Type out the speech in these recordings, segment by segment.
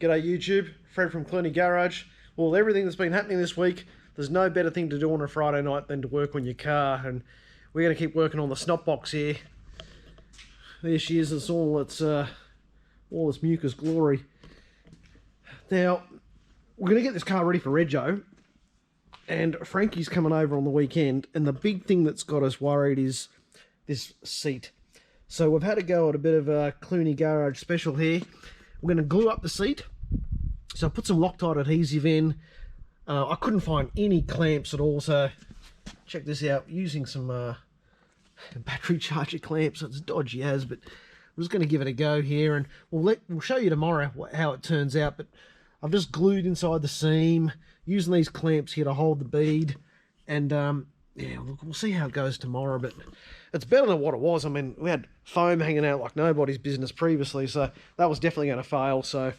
G'day YouTube, Fred from Clooney Garage. Well, everything that's been happening this week, there's no better thing to do on a Friday night than to work on your car, and we're going to keep working on the Snotbox here. There she is, it's all its mucus glory. Now, we're going to get this car ready for Rego, and Frankie's coming over on the weekend, and the big thing that's got us worried is this seat. So we've had to go at a bit of a Clooney Garage special here. We're going to glue up the seat. So I put some Loctite adhesive in. I couldn't find any clamps at all, so check this out. Using some battery charger clamps. It's dodgy as, but I'm just going to give it a go here, and we'll show you tomorrow how it turns out. But I've just glued inside the seam, using these clamps here to hold the bead, and yeah, we'll see how it goes tomorrow. But it's better than what it was. I mean, we had foam hanging out like nobody's business previously, so that was definitely going to fail. So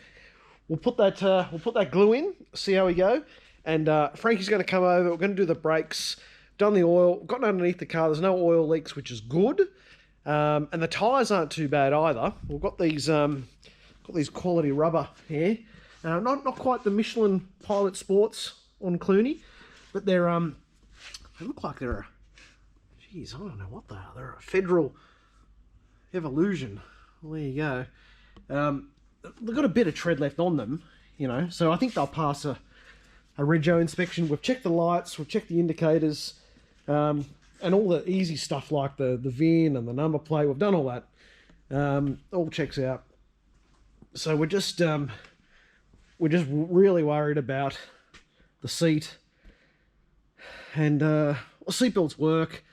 we'll put that glue in, see how we go, and Frankie's going to come over. We're going to do the brakes, done the oil, gotten underneath the car. There's no oil leaks, which is good, and the tyres aren't too bad either. We've got these quality rubber here, not quite the Michelin Pilot Sports on Clooney, but they look like they're geez, I don't know what they are. They're a Federal Evolution. Well, there you go. They've got a bit of tread left on them, you know, so I think they'll pass a Rego inspection. We've checked the lights, we've checked the indicators, and all the easy stuff like the VIN and the number plate. We've done all that. All checks out. So we're just really worried about the seat, and seatbelts work,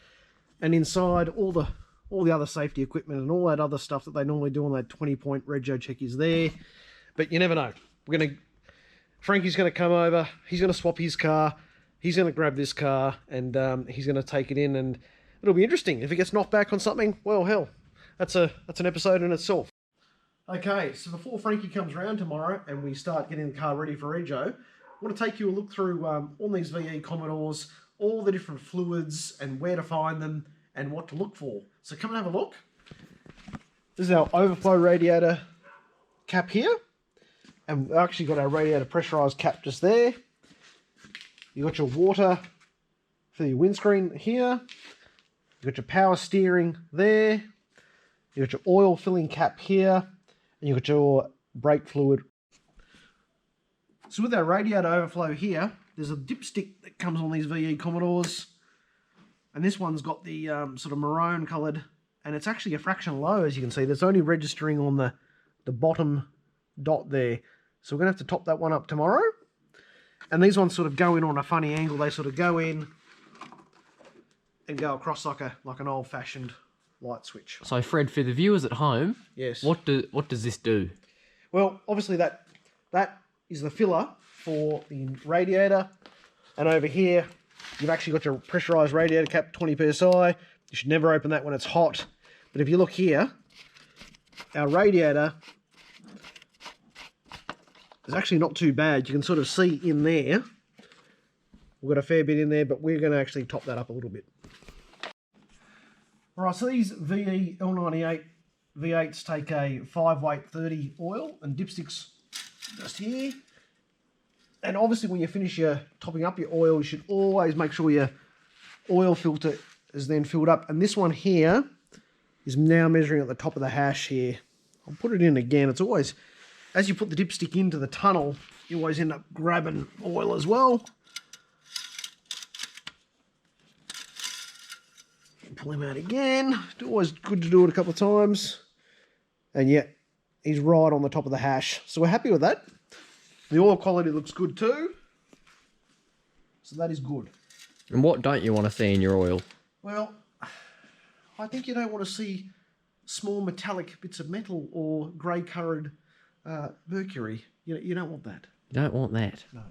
and inside all the other safety equipment and all that other stuff that they normally do on that 20-point Rego check is there. But you never know. Frankie's going to come over. He's going to swap his car. He's going to grab this car, and he's going to take it in, and it'll be interesting. If he gets knocked back on something, well, hell, that's an episode in itself. Okay, so before Frankie comes around tomorrow and we start getting the car ready for Rego, I want to take you a look through all these VE Commodores, all the different fluids and where to find them and what to look for. So come and have a look. This is our overflow radiator cap here, and we've actually got our radiator pressurized cap just there. You got your water for your windscreen here. You got your power steering there. You got your oil filling cap here, and you got your brake fluid. So with our radiator overflow here, there's a dipstick that comes on these VE Commodores, and this one's got the sort of maroon coloured, and it's actually a fraction low, as you can see. That's only registering on the bottom dot there. So we're going to have to top that one up tomorrow. And these ones sort of go in on a funny angle. They sort of go in and go across like an old-fashioned light switch. So Fred, for the viewers at home, yes, what does this do? Well, obviously that is the filler for the radiator, and over here you've actually got your pressurized radiator cap, 20 psi. You should never open that when it's hot, but if you look here, our radiator is actually not too bad. You can sort of see in there we've got a fair bit in there, but we're going to actually top that up a little bit. Alright, so these VE L98 V8s take a 5-weight 30 oil, and dipsticks just here. And obviously when you finish your topping up your oil, you should always make sure your oil filter is then filled up. And this one here is now measuring at the top of the hash here. I'll put it in again. It's always, as you put the dipstick into the tunnel, you always end up grabbing oil as well. Pull him out again. It's always good to do it a couple of times. And yeah, he's right on the top of the hash. So we're happy with that. The oil quality looks good too. So that is good. And what don't you want to see in your oil? Well, I think you don't want to see small metallic bits of metal or grey-coloured mercury. You don't want that. You don't want that. No.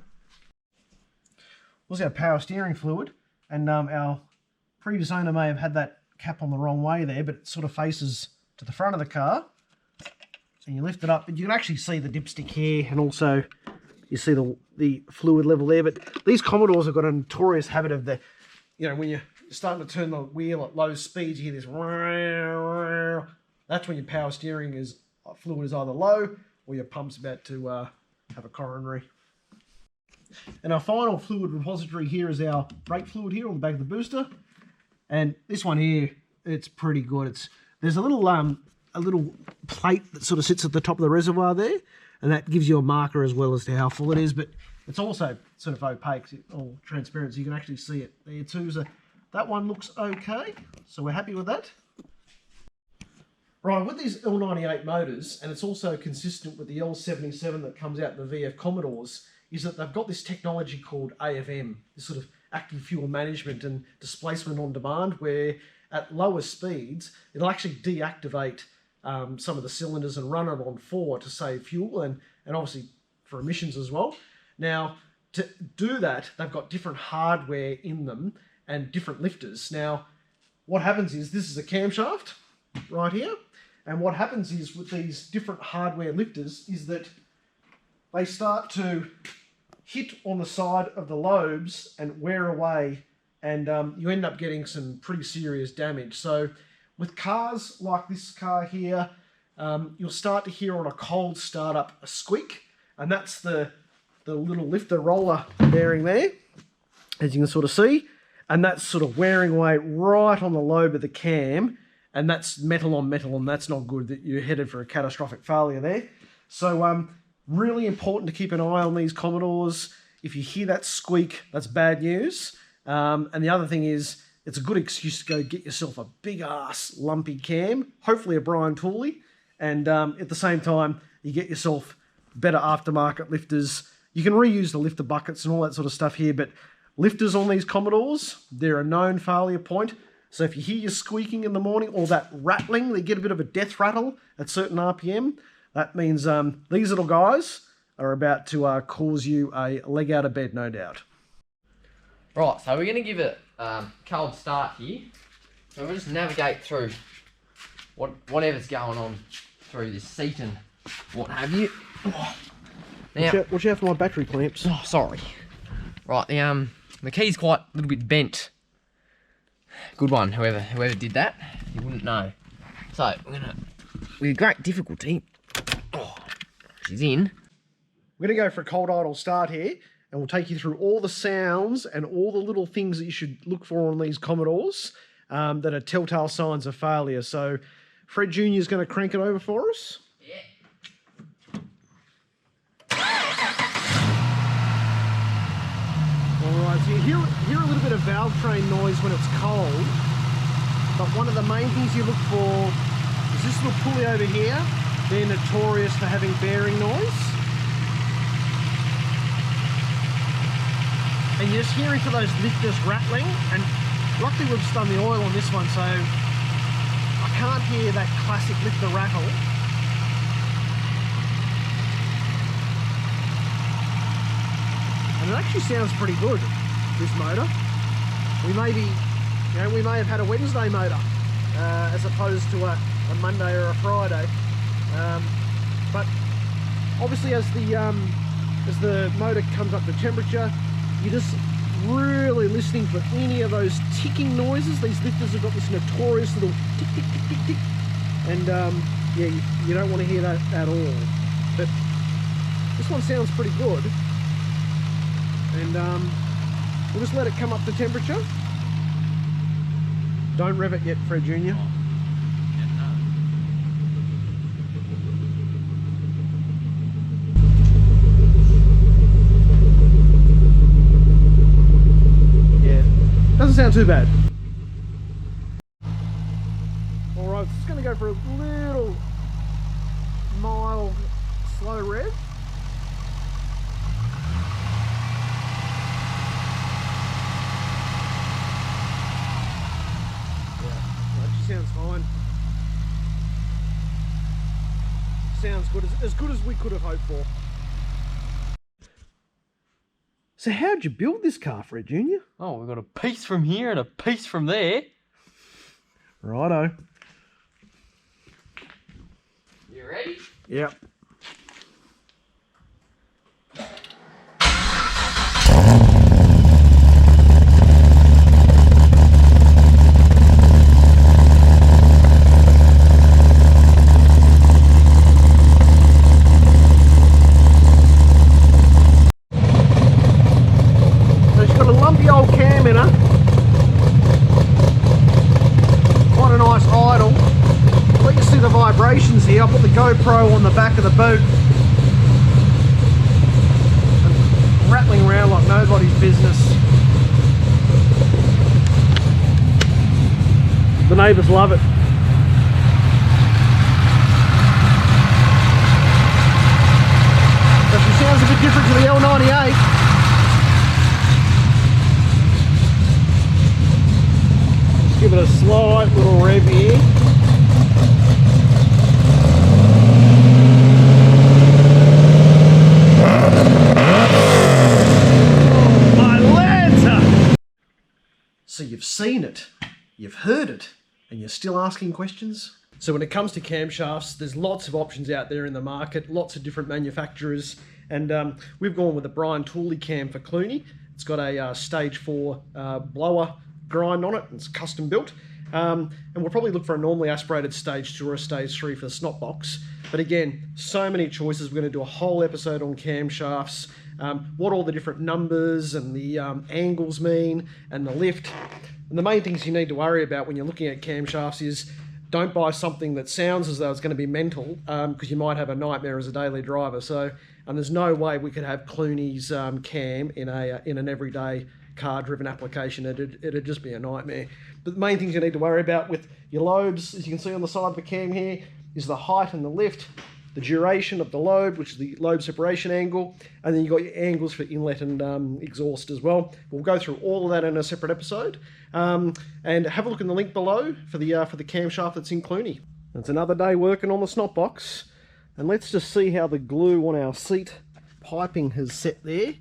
What's our power steering fluid? And our previous owner may have had that cap on the wrong way there, but it sort of faces to the front of the car. And you lift it up, and you can actually see the dipstick here, and also you see the fluid level there. But these Commodores have got a notorious habit of when you're starting to turn the wheel at low speeds, you hear this. That's when your power steering fluid is either low or your pump's about to have a coronary. And our final fluid repository here is our brake fluid here on the back of the booster. And this one here, it's pretty good. There's a little plate that sort of sits at the top of the reservoir there, and that gives you a marker as well as to how full it is, but it's also sort of opaque or transparent, so you can actually see it there too. So that one looks okay, so we're happy with that. Right, with these L98 motors, and it's also consistent with the L77 that comes out in the VF Commodores, is that they've got this technology called AFM, this sort of active fuel management and displacement on demand, where at lower speeds, it'll actually deactivate some of the cylinders and run it on 4 to save fuel and obviously for emissions as well. Now, to do that, they've got different hardware in them and different lifters. Now, what happens is, this is a camshaft right here, and what happens is with these different hardware lifters is that they start to hit on the side of the lobes and wear away, and you end up getting some pretty serious damage. So with cars like this car here, you'll start to hear on a cold startup a squeak, and that's the little lifter roller bearing there, as you can sort of see, and that's sort of wearing away right on the lobe of the cam, and that's metal on metal, and that's not good. That you're headed for a catastrophic failure there. So really important to keep an eye on these Commodores. If you hear that squeak, that's bad news. And the other thing is, it's a good excuse to go get yourself a big ass lumpy cam, hopefully a Brian Tooley, and at the same time you get yourself better aftermarket lifters. You can reuse the lifter buckets and all that sort of stuff here, but lifters on these Commodores, they're a known failure point. So if you hear you squeaking in the morning or that rattling, they get a bit of a death rattle at certain RPM, that means these little guys are about to cause you a leg out of bed, no doubt. Right, so we're going to give it a cold start here. So we'll just navigate through whatever's going on through this seat and what have you. Now, watch out for my battery clamps. Oh, sorry. Right, the key's quite a little bit bent. Good one, whoever did that. You wouldn't know. So, we're going to, with great difficulty, she's in. We're going to go for a cold idle start here, and we'll take you through all the sounds and all the little things that you should look for on these Commodores that are telltale signs of failure. So Fred Jr. is going to crank it over for us. Yeah. Alright, so you hear a little bit of valve train noise when it's cold, but one of the main things you look for is this little pulley over here. They're notorious for having bearing noise. And you're just hearing for those lifters rattling, and luckily we've spun the oil on this one, so I can't hear that classic lifter rattle. And it actually sounds pretty good, this motor. We may have had a Wednesday motor as opposed to a Monday or a Friday. But obviously as the motor comes up to temperature, you're just really listening for any of those ticking noises. These lifters have got this notorious little tick, tick, tick, tick, tick. And yeah, you don't want to hear that at all. But this one sounds pretty good. And we'll just let it come up to temperature. Don't rev it yet, Fred Jr. Doesn't sound too bad. Alright, just going to go for a little mild slow rev. Yeah, that actually sounds fine. Sounds good as we could have hoped for. So how'd you build this car, Fred Jr.? Oh, we've got a piece from here and a piece from there. Righto. You ready? Yep. rattling around like nobody's business. The neighbours love it. But she sounds a bit different to the L98. Just give it a slight little rev here. So you've seen it, you've heard it, and you're still asking questions? So when it comes to camshafts, there's lots of options out there in the market, lots of different manufacturers, and we've gone with the Brian Tooley cam for Clooney. It's got a stage 4 blower grind on it, it's custom built. And we'll probably look for a normally aspirated stage 2 or a stage 3 for the Snotbox. But again, so many choices. We're going to do a whole episode on camshafts, what all the different numbers and the angles mean, and the lift. And the main things you need to worry about when you're looking at camshafts is don't buy something that sounds as though it's going to be mental, because you might have a nightmare as a daily driver. So, and there's no way we could have Clooney's cam in an everyday car-driven application. It'd just be a nightmare. But the main things you need to worry about with your lobes, as you can see on the side of the cam here, is the height and the lift, the duration of the lobe, which is the lobe separation angle, and then you've got your angles for inlet and exhaust as well. We'll go through all of that in a separate episode. And have a look in the link below for the camshaft that's in Clooney. It's another day working on the Snotbox, and let's just see how the glue on our seat piping has set there.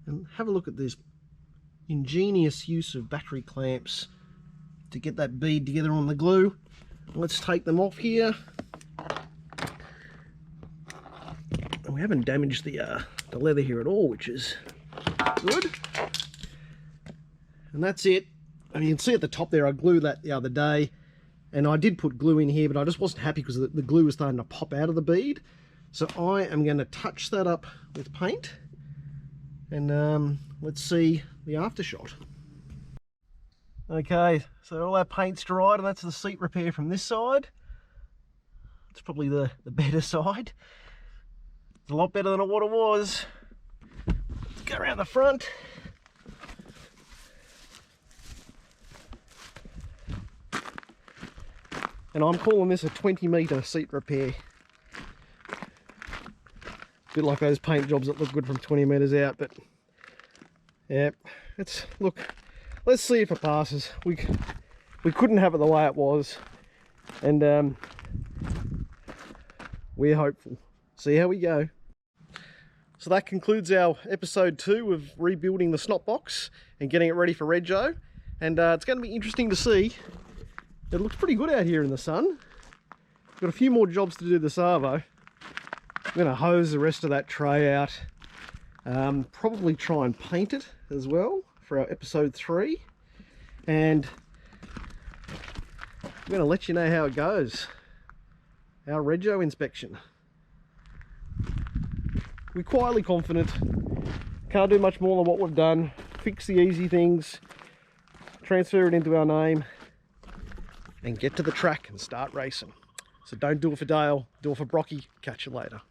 And have a look at this ingenious use of battery clamps to get that bead together on the glue. Let's take them off here. And we haven't damaged the leather here at all, which is good. And that's it. And you can see at the top there, I glued that the other day, and I did put glue in here, but I just wasn't happy because the glue was starting to pop out of the bead. So I am going to touch that up with paint, and let's see the aftershot. Okay, so all our paint's dried, and that's the seat repair from this side. It's probably the better side. It's a lot better than what it was. Let's go around the front. And I'm calling this a 20-metre seat repair. A bit like those paint jobs that look good from 20 metres out, but yeah, let's see if it passes. We couldn't have it the way it was, and we're hopeful. See how we go. So that concludes our episode 2 of rebuilding the Snotbox and getting it ready for Rego. And it's going to be interesting to see. It looks pretty good out here in the sun. Got a few more jobs to do the servo. I'm going to hose the rest of that tray out. Probably try and paint it as well for our episode 3. And I'm going to let you know how it goes. Our Rego inspection. We're quietly confident. Can't do much more than what we've done. Fix the easy things. Transfer it into our name. And get to the track and start racing. So don't do it for Dale, do it for Brocky. Catch you later.